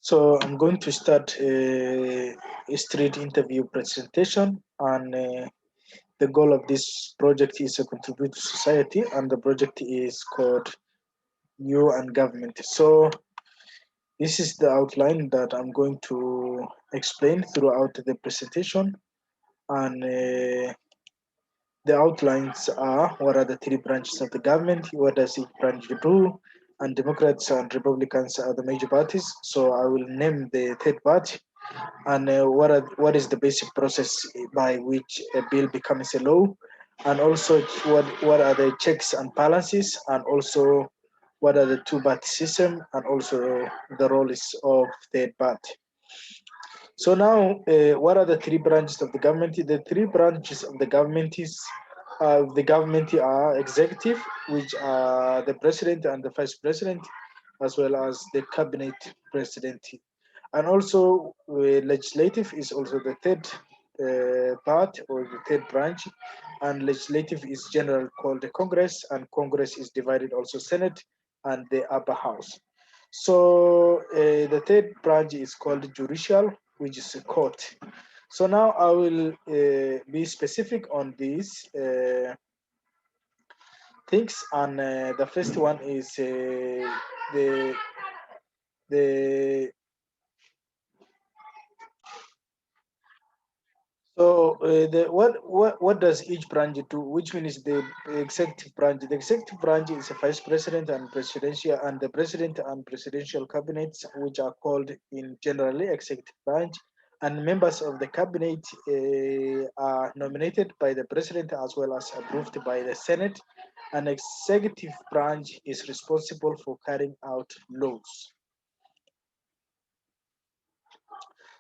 So I'm going to start a street interview presentation, and the goal of this project is to contribute to society, and the project is called You and Government. So this is the outline that I'm going to explain throughout the presentation, and the outlines are: what are the three branches of the government, what does each branch do, and Democrats and Republicans are the major parties. So I will name the third party, and what is the basic process by which a bill becomes a law, and also what are the checks and balances, and also what are the two-party system, and also the roles of third party. So now, what are the three branches of the government? The three branches of the government are executive, which are the president and the vice president, as well as the cabinet president. And also, legislative is also the third part, or the third branch. And legislative is generally called the Congress, and Congress is divided also Senate and the upper house. So the third branch is called judicial, which is a court. So now I will be specific on these things, and the first one is the the so what does each branch do? Which means the executive branch. The executive branch is a vice president and presidential, and the president and presidential cabinets, which are called in generally executive branch. And members of the cabinet are nominated by the president as well as approved by the Senate. An executive branch is responsible for carrying out laws.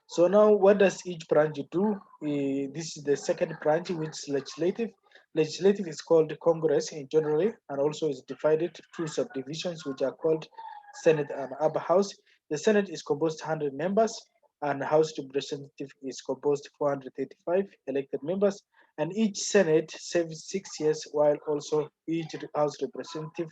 So now, what does each branch do? This is the second branch, which is legislative. Legislative is called Congress in generally, and also is divided to two subdivisions, which are called Senate and Upper House. The Senate is composed 100 members, and House Representative is composed 435 elected members. And each Senate serves 6 years, while also each House Representative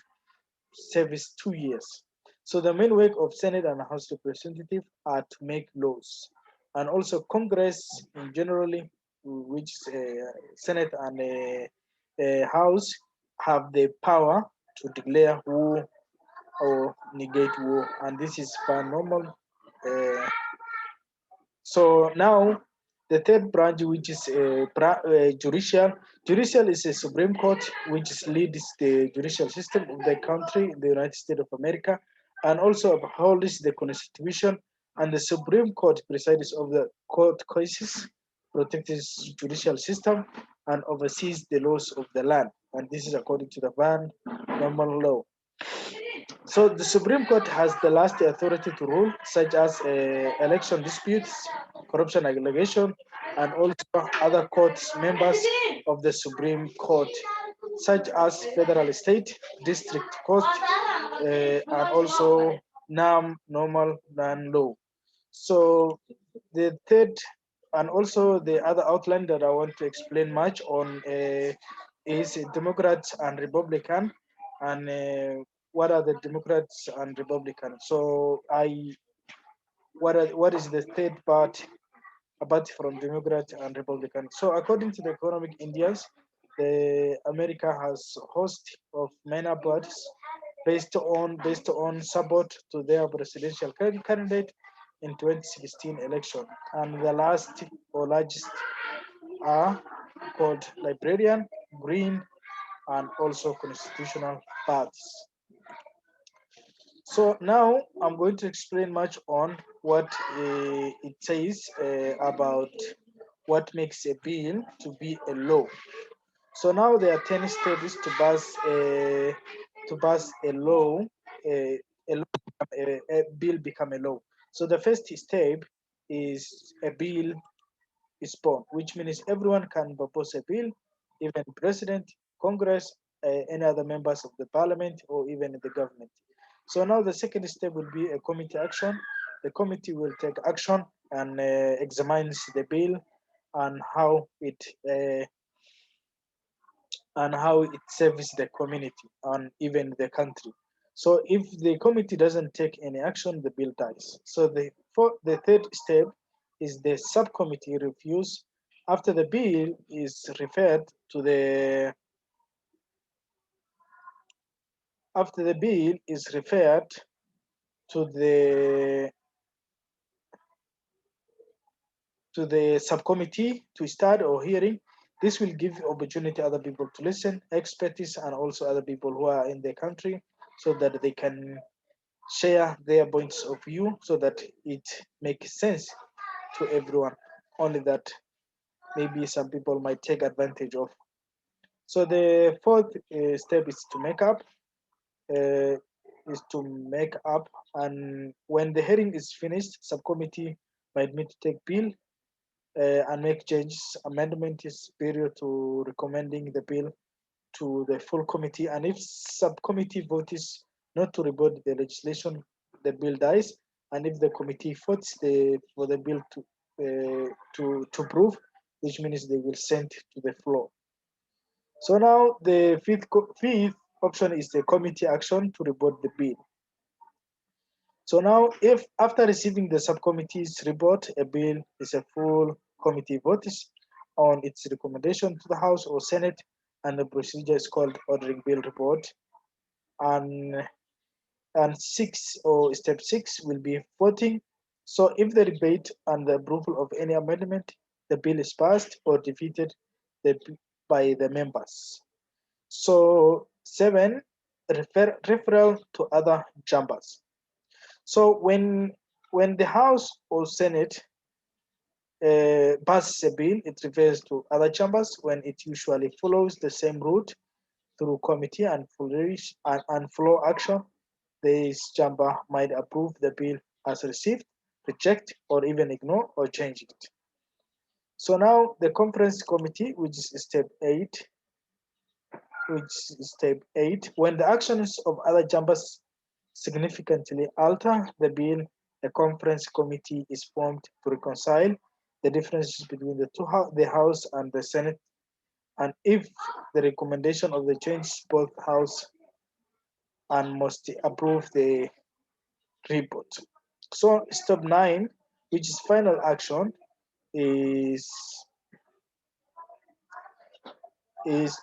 serves 2 years. So the main work of Senate and House Representative are to make laws, and also Congress in generally, which Senate and House have the power to declare war or negate war, and this is paranormal. Uh, so now the third branch, which is judicial. Judicial is a Supreme Court, which leads the judicial system of the country, the United States of America, and also upholds the Constitution. And the Supreme Court presides over the court cases, protects the judicial system, and oversees the laws of the land. And this is according to the Van Normal Law. So the Supreme Court has the last authority to rule, such as election disputes, corruption allegation, and also other courts members of the Supreme Court, such as federal, state, district court, and also NAM, normal, non-law. So the third, and also the other outline that I want to explain much on is Democrats and Republican, and what are the Democrats and Republicans. So what is the third part apart from Democrat and Republican? So according to the Economic Indians, the America has host of many parties based on support to their presidential candidate in 2016 election, and the last or largest are called Libertarian, Green, and also Constitutional parties. So now I'm going to explain much on what it says about what makes a bill to be a law. So now there are 10 stages to pass a law, a, law, a bill become a law. So the first step is a bill is born, which means everyone can propose a bill, even president, Congress, any other members of the parliament, or even the government. So now the second step will be a committee action. The committee will take action and examines the bill and uh, how it serves the community and even the country. So if the committee doesn't take any action, the bill dies. So the third step is the subcommittee reviews after the bill is referred to the after the bill is referred to the subcommittee to start or hearing. This will give opportunity other people to listen, expertise, and also other people who are in the country, so that they can share their points of view, so that it makes sense to everyone. Only that maybe some people might take advantage of. So the fourth step is to make up. Uh, and when the hearing is finished, subcommittee might meet to take bill and make changes, amendments period to recommending the bill to the full committee. And if subcommittee votes not to report the legislation, the bill dies. And if the committee votes for the bill to prove, which means they will send to the floor. So now the fifth option is the committee action to report the bill. So now, if after receiving the subcommittee's report, a bill is a full committee votes on its recommendation to the House or Senate, and the procedure is called ordering bill report. And step six will be voting. So if the debate and the approval of any amendment, the bill is passed or defeated by the members. So seven, referral to other chambers. So when the House or Senate passes a bill, it refers to other chambers when it usually follows the same route through committee and flourish and floor action. This chamber might approve the bill as received, reject, or even ignore or change it. So now the conference committee, which is step eight, when the actions of other chambers significantly alter the bill, a conference committee is formed to reconcile the differences between the House and the Senate, and if the recommendation of the change both House and must approve the report. So step nine, which is final action, is is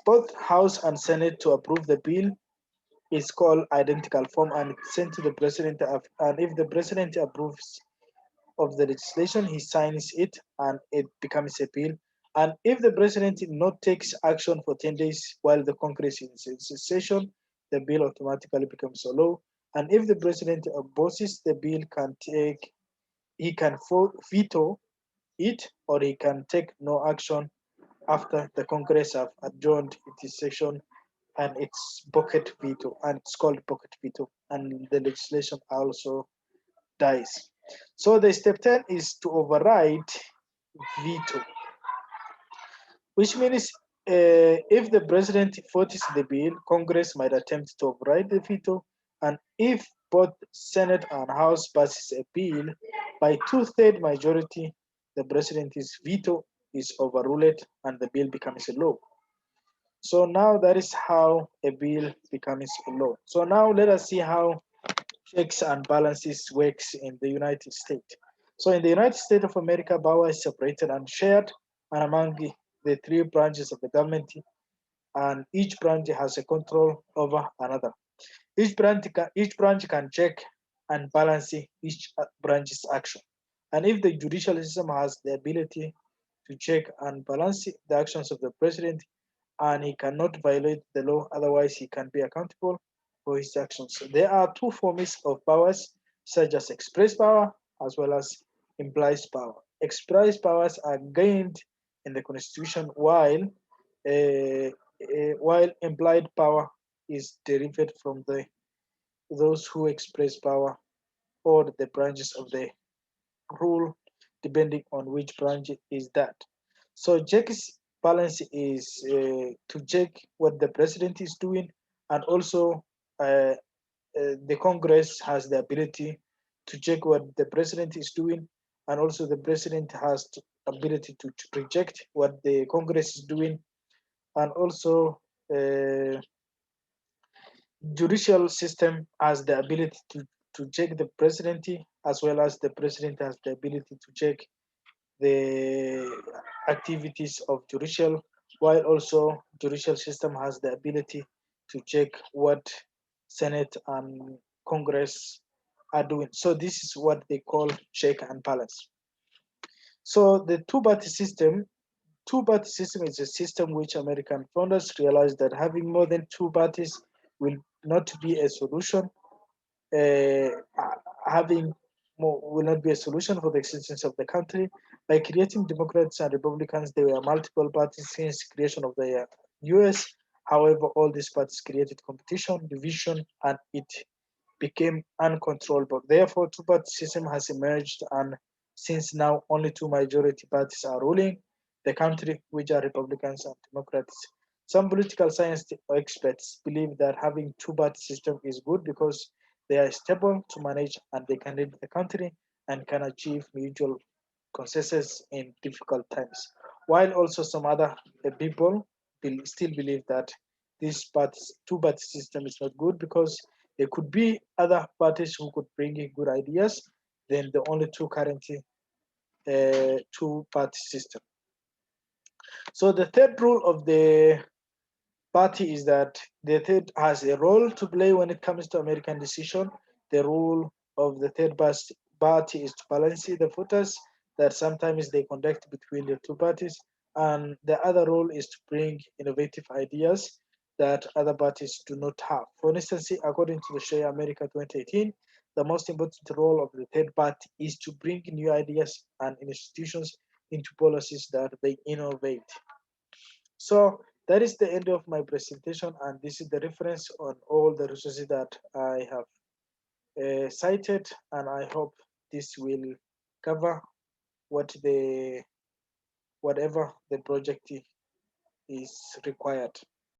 both House and Senate to approve the bill. Is called identical form and it's sent to the president. And if the president approves of the legislation, he signs it and it becomes a bill. And if the president not takes action for 10 days while the Congress is in session, the bill automatically becomes a law. And if the president opposes the bill, he can veto it, or he can take no action after the Congress have adjourned its session, and it's pocket veto, and it's called pocket veto, and the legislation also dies. So the step 10 is to override veto, which means if the president vetoes the bill, Congress might attempt to override the veto, and if both Senate and House passes a bill by two-thirds majority, the president's veto is overruled and the bill becomes a law. So now that is how a bill becomes a law. So now let us see how checks and balances works in the United States. So in the United States of America, power is separated and shared and among the three branches of the government, and each branch has a control over another. Each branch can check and balance each branch's action. And if the judicial system has the ability to check and balance the actions of the president, and he cannot violate the law, otherwise he can be accountable for his actions. So there are two forms of powers, such as express power as well as implied power. Express powers are gained in the Constitution, while implied power is derived from those who express power or the branches of the rule, depending on which branch is that. So checks balance is to check what the president is doing, and also uh, the Congress has the ability to check what the president is doing, and also the president has the ability to reject what the Congress is doing, and also uh, Judicial system has the ability to check the presidency, as well as the president has the ability to check the activities of judicial, while also judicial system has the ability to check what Senate and Congress are doing. So this is what they call check and balance. So the two-party system is a system which American founders realized that having more than two parties will not be a solution. Uh, Having more will not be a solution for the existence of the country. By creating Democrats and Republicans, there were multiple parties since creation of the U.S. However, all these parties created competition, division, and it became uncontrollable. Therefore, two-party system has emerged, and since now only two majority parties are ruling the country, which are Republicans and Democrats. Some political science experts believe that having two-party system is good because they are stable to manage and they can lead the country and can achieve mutual consensus in difficult times. While also some other people still believe that this two-party system is not good because there could be other parties who could bring in good ideas than the only two currently two-party system. So the third rule of the party is that the third has a role to play when it comes to American decision. The role of the third party is to balance the voters that sometimes they conduct between the two parties, and the other role is to bring innovative ideas that other parties do not have. For instance, according to the Share America 2018, the most important role of the third party is to bring new ideas and institutions into policies that they innovate. So that is the end of my presentation, and this is the reference on all the resources that I have cited, and I hope this will cover what the whatever the project is required.